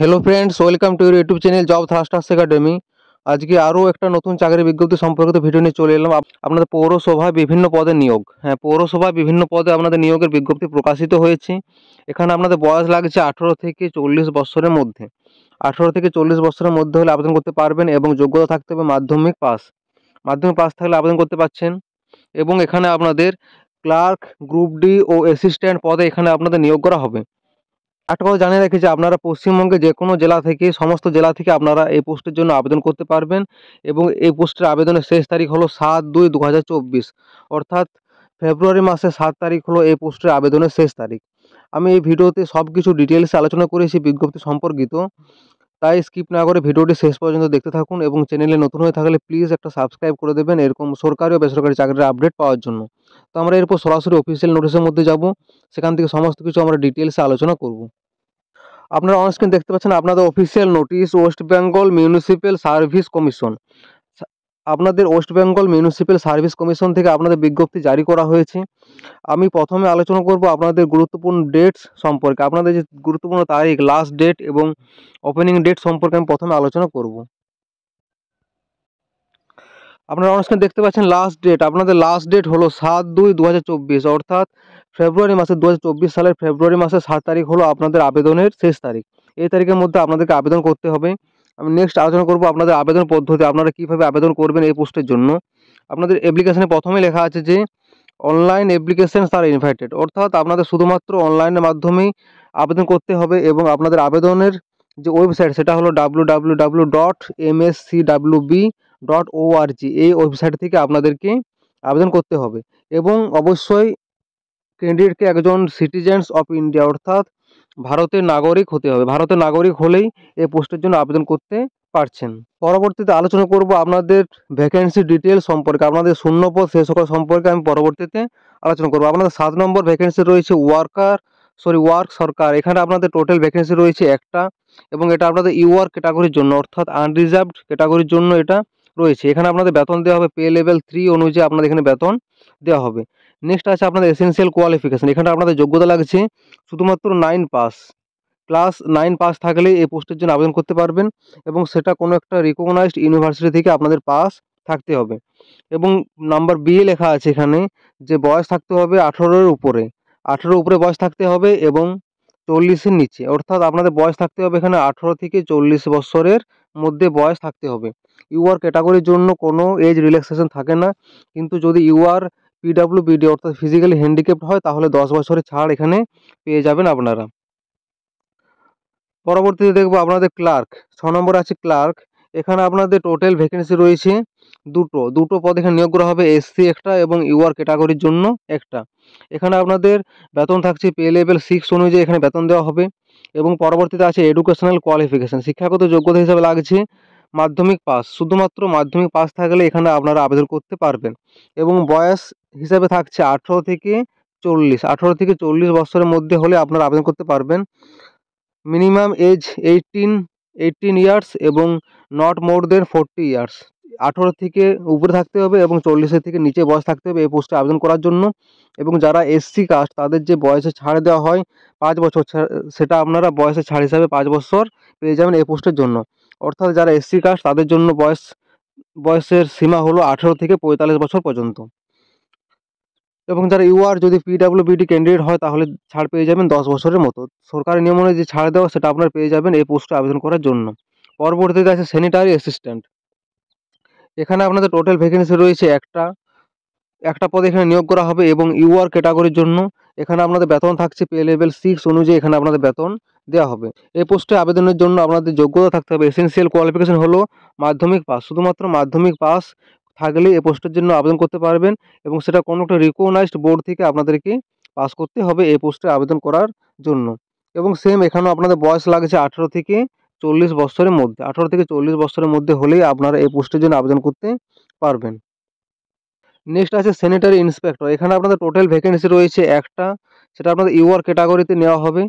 Hello friends, welcome to your YouTube channel job thrusters academy. আজকে আরও একটা নতুন চাকরির বিজ্ঞপ্তি সম্পর্কিত ভিডিও নিয়ে চলে এলাম। আপনাদের পৌরসভায় বিভিন্ন পদে নিয়োগ। হ্যাঁ, পৌরসভায় বিভিন্ন পদে আপনাদের নিয়োগের বিজ্ঞপ্তি প্রকাশিত হয়েছে। এখানে আপনাদের বয়স লাগছে 18 থেকে 40 বছরের মধ্যে। 18 থেকে 40 বছরের মধ্যে হলে আবেদন করতে পারবেন এবং যোগ্যতা থাকতে হবে মাধ্যমিক পাস। মাধ্যমিক পাস থাকলে আবেদন করতে পারছেন। এবং এখানে আপনাদের ক্লার্ক, গ্রুপ ডি ও অ্যাসিস্ট্যান্ট পদে এখানে আপনাদের নিয়োগ করা হবে। একটা কথা জানিয়ে রাখি যে আপনারা পশ্চিমবঙ্গে যে কোনো জেলা থেকে, সমস্ত জেলা থেকে আপনারা এই পোস্টের জন্য আবেদন করতে পারবেন এবং এই পোস্টের আবেদনের শেষ তারিখ হলো 7/2/2024, অর্থাৎ ফেব্রুয়ারি মাসের 7 তারিখ হলো এই পোস্টের আবেদনের শেষ তারিখ। আমি এই ভিডিওতে সব কিছু ডিটেলসে আলোচনা করেছি বিজ্ঞপ্তি সম্পর্কিত, তাই স্কিপ না করে ভিডিওটি শেষ পর্যন্ত দেখতে থাকুন এবং চ্যানেলে নতুন হয়ে থাকলে প্লিজ একটা সাবস্ক্রাইব করে দেবেন এরকম সরকারি ও বেসরকারি চাকরির আপডেট পাওয়ার জন্য। তো আমরা এরপর সরাসরি অফিসিয়াল নোটিশের মধ্যে যাব, সেখান থেকে সমস্ত কিছু আমরা ডিটেলসে আলোচনা করব। আপনারা অন স্ক্রিন দেখতে পাচ্ছেন আপনাদের official notice, West Bengal municipal service commission. আপনাদের West Bengal municipal service commission থেকে আপনাদের বিজ্ঞপ্তি জারি করা হয়েছে। আমি প্রথমে আলোচনা করব আপনাদের গুরুত্বপূর্ণ ডেটস সম্পর্কে, আপনাদের যে গুরুত্বপূর্ণ তারিখ, লাস্ট ডেট এবং ওপেনিং ডেট সম্পর্কে আমি প্রথমে আলোচনা করব। আপনারা অন স্ক্রিন দেখতে পাচ্ছেন লাস্ট ডেট, আপনাদের লাস্ট ডেট হলো 7/2/2024, অর্থাৎ ফেব্রুয়ারি মাসের 2024 সালের ফেব্রুয়ারি মাসের 7 তারিখ হলো আপনাদের আবেদনের শেষ তারিখ। এই তারিখের মধ্যে আপনাদেরকে আবেদন করতে হবে। আমি নেক্সট আলোচনা করব আপনাদের আবেদন পদ্ধতি, আপনারা কীভাবে আবেদন করবেন এই পোস্টের জন্য। আপনাদের অ্যাপ্লিকেশনে প্রথমে লেখা আছে যে অনলাইন অ্যাপ্লিকেশনস আর ইনভাইটেড, অর্থাৎ আপনাদের শুধুমাত্র অনলাইনের মাধ্যমেই আবেদন করতে হবে এবং আপনাদের আবেদনের যে ওয়েবসাইট সেটা হলো www.mscwb.org। এই ওয়েবসাইট থেকে আপনাদেরকে আবেদন করতে হবে এবং অবশ্যই ক্যান্ডিডেটকে একজন সিটিজেন্স অফ ইন্ডিয়া, অর্থাৎ ভারতের নাগরিক হতে হবে। ভারতের নাগরিক হলেই এই পোস্টের জন্য আবেদন করতে পারছেন। পরবর্তীতে আলোচনা করব আপনাদের ভ্যাকেন্সি ডিটেল সম্পর্কে, আপনাদের শূন্যপদ শেষ করা সম্পর্কে আমি পরবর্তীতে আলোচনা করব। আপনাদের 7 নম্বর ভ্যাকেন্সি রয়েছে ওয়ার্ক সরকার। এখানে আপনাদের টোটাল ভ্যাকেন্সি রয়েছে একটা এবং এটা আপনাদের ইউআর ক্যাটাগরির জন্য, অর্থাৎ আনরিজার্ভড ক্যাটাগরির জন্য এটা রয়েছে। এখানে আপনাদের বেতন দেওয়া হবে পে লেভেল 3 অনুযায়ী, আপনাদের এখানে বেতন দেওয়া হবে। নেক্সট আছে আপনাদের এসেনশিয়াল কোয়ালিফিকেশন। এখানে আপনাদের যোগ্যতা লাগছে শুধুমাত্র 9 পাস, ক্লাস 9 পাস থাকলেই এই পোস্টের জন্য আবেদন করতে পারবেন এবং সেটা কোনো একটা রিকগনাইজড ইউনিভার্সিটি থেকে আপনাদের পাস থাকতে হবে। এবং নাম্বার বি এ লেখা আছে এখানে যে বয়স থাকতে হবে 18-এর উপরে, 18-এর উপরে বয়স থাকতে হবে এবং 40-এর নিচে, অর্থাৎ আপনাদের বয়স থাকতে হবে এখানে 18 থেকে 40 বছরের মধ্যে বয়স থাকতে হবে। ইউআর ক্যাটাগরির জন্য কোনো এজ রিল্যাক্সেশন থাকে না, কিন্তু যদি ইউআর পিডাব্লিউবিডি অর্থাৎ ফিজিক্যালি হ্যান্ডিক্যাপ্ট হয় তাহলে 10 বছরের ছাড় এখানে পেয়ে যাবেন আপনারা। পরবর্তীতে দেখব আপনাদের ক্লার্ক, 6 নম্বরে আছে ক্লার্ক। এখানে আপনাদের টোটাল ভ্যাকেন্সি রয়েছে দুটো পদ এখানে নিয়োগ করা হবে, এসসি একটা এবং ইউআর ক্যাটাগরির জন্য একটা। এখানে আপনাদের বেতন থাকছে পে লেভেল 6 অনুযায়ী এখানে বেতন দেওয়া হবে। এবং পরবর্তীতে আছে এডুকেশনাল কোয়ালিফিকেশান, শিক্ষাগত যোগ্যতা হিসাবে লাগছে মাধ্যমিক পাস, শুধুমাত্র মাধ্যমিক পাস থাকলে এখানে আপনারা আবেদন করতে পারবেন। এবং বয়স হিসাবে থাকছে 18 থেকে 40 বছরের মধ্যে হলে আপনারা আবেদন করতে পারবেন। মিনিমাম এজ 18 ইয়ার্স এবং নট মোর দেন 40 ইয়ার্স, 18 থেকে উপরে থাকতে হবে এবং 40-এর থেকে নিচে বয়স থাকতে হবে এই পোস্টে আবেদন করার জন্য। এবং যারা এসসি কাস্ট তাদের যে বয়সে ছাড় দেওয়া হয় 5 বছর, সেটা আপনারা বয়সের ছাড় হিসাবে 5 বছর পেয়ে যাবেন এই পোস্টের জন্য। অর্থাৎ যারা এসসি কাস্ট তাদের জন্য বয়সের সীমা হলো 18 থেকে 45 বছর পর্যন্ত। এবং যারা ইউআর যদি পিডাব্লিউবিডি ক্যান্ডিডেট হয় তাহলে ছাড় পেয়ে যাবেন 10 বছরের মতো। সরকারি নিয়ম অনুযায়ী যে ছাড় দেওয়া সেটা আপনারা পেয়ে যাবেন এই পোস্টে আবেদন করার জন্য। পরবর্তীতে আছে স্যানিটারি অ্যাসিস্ট্যান্ট। এখানে আপনাদের টোটাল ভ্যাকেন্সি রয়েছে একটা পদে এখানে নিয়োগ করা হবে এবং ইউআর ক্যাটাগরির জন্য এখানে আপনাদের বেতন থাকছে পে লেভেল 6 অনুযায়ী এখানে আপনাদের বেতন দেওয়া হবে। এই পোস্টে আবেদনের জন্য আপনাদের যোগ্যতা থাকতে হবে, এসেনশিয়াল কোয়ালিফিকেশন হলো মাধ্যমিক পাস, শুধুমাত্র মাধ্যমিক পাস থাকলেই এই পোস্টের জন্য আবেদন করতে পারবেন এবং সেটা কোনো একটা রিকগনাইজড বোর্ড থেকে আপনাদেরকে পাস করতে হবে এই পোস্টে আবেদন করার জন্য। এবং সেম এখানেও আপনাদের বয়স লাগছে 18 থেকে 40 বছরের মধ্যে, 18 থেকে 40 বছরের মধ্যে হলেই আপনারা এই পোস্টের জন্য আবেদন করতে পারবেন। নেক্সট আছে স্যানিটারি ইন্সপেক্টর। এখানে আপনাদের টোটাল ভ্যাকেন্সি রয়েছে একটা, সেটা আপনাদের ইউআর ক্যাটাগরিতে নেওয়া হবে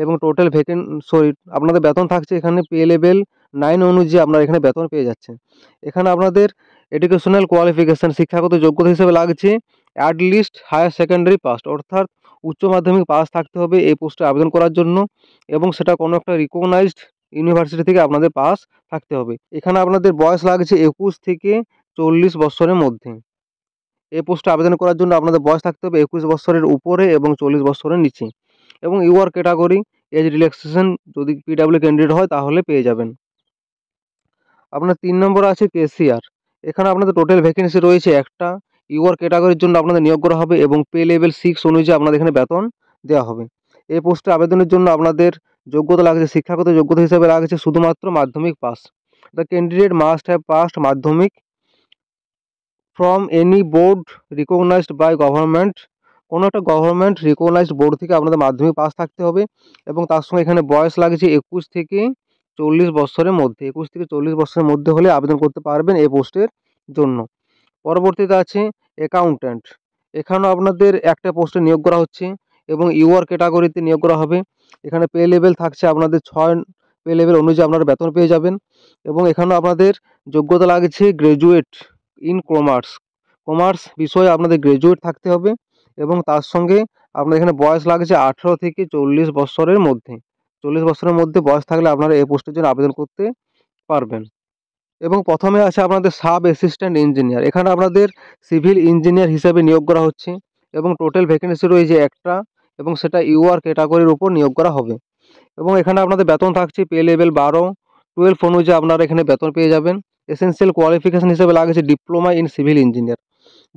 এবং টোটাল আপনাদের বেতন থাকছে এখানে পে লেভেল 9 অনুযায়ী আপনারা এখানে বেতন পেয়ে যাচ্ছেন। এখানে আপনাদের এডুকেশনাল কোয়ালিফিকেশান, শিক্ষাগত যোগ্যতা হিসেবে লাগছে at least higher secondary pass, অর্থাৎ উচ্চ মাধ্যমিক পাস থাকতে হবে এই পোস্টে আবেদন করার জন্য এবং সেটা কোনো একটা রিকগনাইজড ইউনিভার্সিটি থেকে আপনাদের পাস থাকতে হবে। এখানে আপনাদের বয়স লাগছে 21 থেকে 40 বছরের মধ্যে। এই পোস্টে আবেদন করার জন্য আপনাদের বয়স থাকতে হবে 21 বছরের উপরে এবং 40 বছরের নিচে। এবং ইউআর ক্যাটাগরি এজ রিল্যাক্সেশন যদি পিডাব্লিউ ক্যান্ডিডেট হয় তাহলে পেয়ে যাবেন। আপনার 3 নম্বরে আছে কেসিআর। এখানে আপনাদের টোটাল ভ্যাকেন্সি রয়েছে একটা। ইউআর ক্যাটাগরির জন্য আপনাদের নিয়োগ করা হবে এবং পে লেভেল 6 অনুযায়ী আপনাদের এখানে বেতন দেওয়া হবে। এই পোস্টে আবেদনের জন্য আপনাদের যোগ্যতা লাগছে, শিক্ষাগত যোগ্যতা হিসাবে লাগছে শুধুমাত্র Madhyamik pass. The candidate must have passed Madhyamik from any board recognized by government. কোনো একটা গভর্নমেন্ট রিকগনাইজড বোর্ড থেকে আপনাদের মাধ্যমিক পাস থাকতে হবে এবং তার সঙ্গে এখানে বয়স লাগছে 21 থেকে 40 বছরের মধ্যে। 21 থেকে 40 বছরের মধ্যে হলে আবেদন করতে পারবেন এই পোস্টের জন্য। পরবর্তীতে আছে অ্যাকাউন্ট্যান্ট। এখানেও আপনাদের একটা পোস্টে নিয়োগ করা হচ্ছে এবং ইউআর ক্যাটাগরিতে নিয়োগ করা হবে। এখানে পে লেভেল থাকছে আপনাদের 6 পে লেভেল অনুযায়ী আপনারা বেতন পেয়ে যাবেন এবং এখানেও আপনাদের যোগ্যতা লাগছে গ্র্যাজুয়েট ইন কমার্স বিষয়ে আপনাদের গ্র্যাজুয়েট থাকতে হবে এবং তার সঙ্গে আপনার এখানে বয়স লাগছে 18 থেকে 40 বছরের মধ্যে। 40 বছরের মধ্যে বয়স থাকলে আপনারা এই পোস্টের জন্য আবেদন করতে পারবেন। এবং প্রথমে আছে আপনাদের সাব অ্যাসিস্ট্যান্ট ইঞ্জিনিয়ার। এখানে আপনাদের সিভিল ইঞ্জিনিয়ার হিসেবে নিয়োগ করা হচ্ছে এবং টোটাল ভ্যাকেন্সি রয়েছে একটা এবং সেটা ইউআর ক্যাটাগরির উপর নিয়োগ করা হবে এবং এখানে আপনাদের বেতন থাকছে পে লেভেল 12 অনুযায়ী আপনারা এখানে বেতন পেয়ে যাবেন। এসেনশিয়াল কোয়ালিফিকেশন হিসেবে লাগছে ডিপ্লোমা ইন সিভিল ইঞ্জিনিয়ার।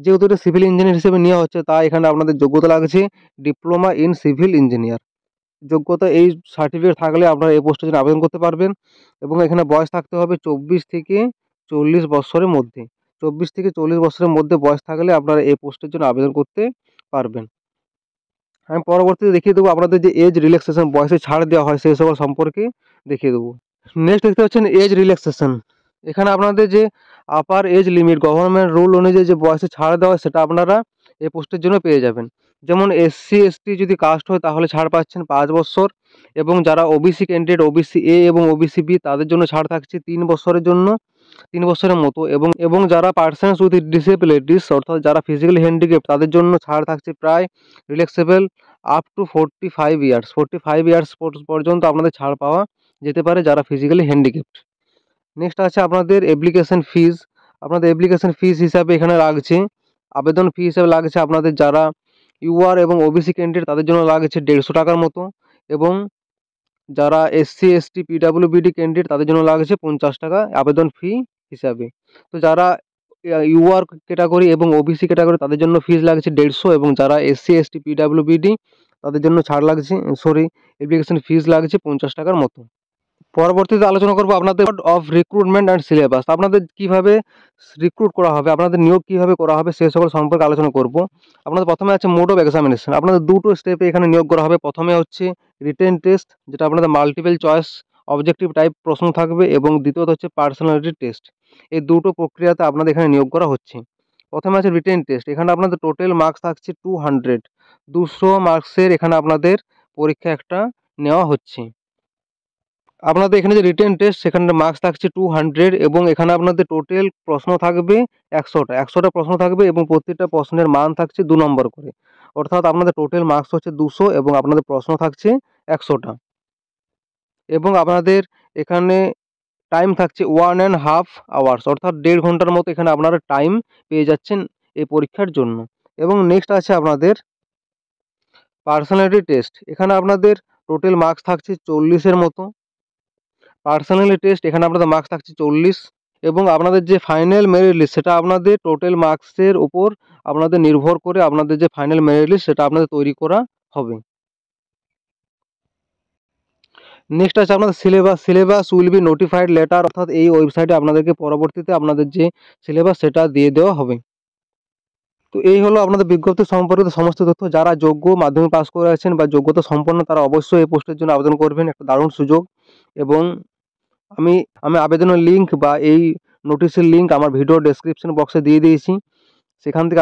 যেহেতু এটা সিভিল ইঞ্জিনিয়ার হিসেবে নেওয়া হচ্ছে তাই এখানে আপনাদের যোগ্যতা লাগছে ডিপ্লোমা ইন সিভিল ইঞ্জিনিয়ার। যোগ্যতা এই সার্টিফিকেট থাকলে আপনারা এই পোস্টের জন্য আবেদন করতে পারবেন এবং এখানে বয়স থাকতে হবে 24 থেকে 40 বছরের মধ্যে। 24 থেকে 40 বছরের মধ্যে বয়স থাকলে আপনারা এই পোস্টের জন্য আবেদন করতে পারবেন। আমি পরবর্তীতে দেখিয়ে দেবো আপনাদের যে এজ রিল্যাক্সেশন বয়সে ছাড় দেওয়া হয় সেই সকল সম্পর্কে দেখিয়ে দেবো। নেক্সট দেখতে পাচ্ছেন এজ রিল্যাক্সেশন। এখানে আপনাদের যে upper age limit government rule অনুযায়ী যে বয়সে ছাড় দেওয়া হয় সেটা আপনারা এই পোস্টের জন্য পেয়ে যাবেন। যেমন এসসি এসটি যদি কাস্ট হয় তাহলে ছাড় পাচ্ছেন 5 বছর এবং যারা ওবিসি ক্যান্ডিডেট ওবিসি এ এবং ওবিসি বি তাদের জন্য ছাড় থাকছে 3 বছরের জন্য, 3 বছরের মতো এবং যারা পার্সনস উইথ ডিসেবিলিটিস অর্থাৎ যারা ফিজিক্যালি হ্যান্ডিক্যাপ তাদের জন্য ছাড় থাকছে প্রায় relaxable up to 45 years. 45 years পর্যন্ত আপনাদের ছাড় পাওয়া যেতে পারে যারা ফিজিক্যালি হ্যান্ডিক্যাপড। নেক্সট আছে আপনাদের অ্যাপ্লিকেশন ফিজ। আপনাদের অ্যাপ্লিকেশন ফিজ হিসাবে এখানে লাগছে আবেদন ফি হিসাবে লাগছে আপনাদের যারা ইউআর এবং ওবিসি ক্যান্ডিডেট তাদের জন্য লাগছে 150 টাকার মতো এবং যারা এসসি এসটি পিডাব্লিউবিডি ক্যান্ডিডেট তাদের জন্য লাগছে 50 টাকা আবেদন ফি হিসাবে। তো যারা ইউআর ক্যাটাগরি এবং ওবিসি ক্যাটাগরি তাদের জন্য ফিজ লাগছে 150 এবং যারা এসসি এসটি পিডাব্লিউবিডি তাদের জন্য ছাড় লাগছে অ্যাপ্লিকেশন ফিজ লাগছে 50 টাকার মতো। পরবর্তীতে আলোচনা করব আপনাদের অফ রিক্রুটমেন্ট অ্যান্ড সিলেবাস। আপনাদের কিভাবে রিক্রুট করা হবে, আপনাদের নিয়োগ কিভাবে করা হবে সে সকল সম্পর্কে আলোচনা করব। আপনাদের প্রথমে আছে মোড অফ এক্সামিনেশন। আপনাদের দুটো স্টেপে এখানে নিয়োগ করা হবে। প্রথমে হচ্ছে রিটেন টেস্ট যেটা আপনাদের মাল্টিপল চয়েস অবজেক্টিভ টাইপ প্রশ্ন থাকবে এবং দ্বিতীয়ত হচ্ছে পার্সোনালিটি টেস্ট। এই দুটো প্রক্রিয়াতে আপনাদের এখানে নিয়োগ করা হচ্ছে। প্রথমে আছে রিটেন টেস্ট। এখানে আপনাদের টোটাল মার্কস থাকছে 200 মার্কসের এখানে আপনাদের পরীক্ষা একটা নেওয়া হচ্ছে। আপনাদের এখানে যে রিটেন টেস্ট সেখানে মার্কস থাকছে 200 এবং এখানে আপনাদের টোটাল প্রশ্ন থাকবে 100টা প্রশ্ন থাকবে এবং প্রত্যেকটা প্রশ্নের মান থাকছে 2 নম্বর করে। অর্থাৎ আপনাদের টোটাল মার্কস হচ্ছে 200 এবং আপনাদের প্রশ্ন থাকছে 100টা এবং আপনাদের এখানে টাইম থাকছে 1.5 আওয়ার্স অর্থাৎ 1.5 ঘন্টার মতো এখানে আপনারা টাইম পেয়ে যাচ্ছেন এই পরীক্ষার জন্য। এবং নেক্সট আছে আপনাদের পার্সোনালিটি টেস্ট। এখানে আপনাদের টোটাল মার্কস থাকছে 40-এর মতো। পার্সোনালিটি টেস্ট এখানে আপনাদের মার্কস থাকছে 40 এবং আপনাদের যে ফাইনাল মেরিট লিস্ট সেটা আপনাদের টোটাল মার্কসের উপর আপনাদের নির্ভর করে আপনাদের যে ফাইনাল মেরিট লিস্ট সেটা আপনাদের তৈরি করা হবে। নেক্সট আছে আপনাদের syllabus will be notified letter অর্থাৎ এই ওয়েবসাইটে আপনাদেরকে পরবর্তীতে আপনাদের যে সিলেবাস সেটা দিয়ে দেওয়া হবে। তো এই হলো আপনাদের বিজ্ঞপ্তি সম্পর্কিত সমস্ত তথ্য। যারা যোগ্য মাধ্যমিক পাস করে আছেন বা যোগ্যতা সম্পন্ন তারা অবশ্যই এই পোস্টের জন্য আবেদন করবেন। একটা দারুণ সুযোগ এবং আমি আবেদনের লিঙ্ক বা এই নোটিশের লিঙ্ক আমার ভিডিও ডেসক্রিপশন বক্সে দিয়ে দিয়েছি। সেখান থেকে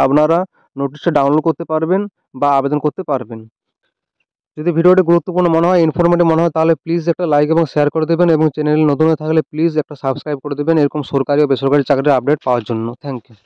আপনারা নোটিশটা ডাউনলোড করতে পারবেন বা আবেদন করতে পারবেন। যদি ভিডিওটি গুরুত্বপূর্ণ মনে হয়, ইনফরমেটিভ মনে হয় তাহলে প্লিজ একটা লাইক এবং শেয়ার করে দেবেন এবং চ্যানেল নতুন হয়ে থাকলে প্লিজ একটা সাবস্ক্রাইব করে দেবেন এরকম সরকারি ও বেসরকারি চাকরির আপডেট পাওয়ার জন্য। Thank you.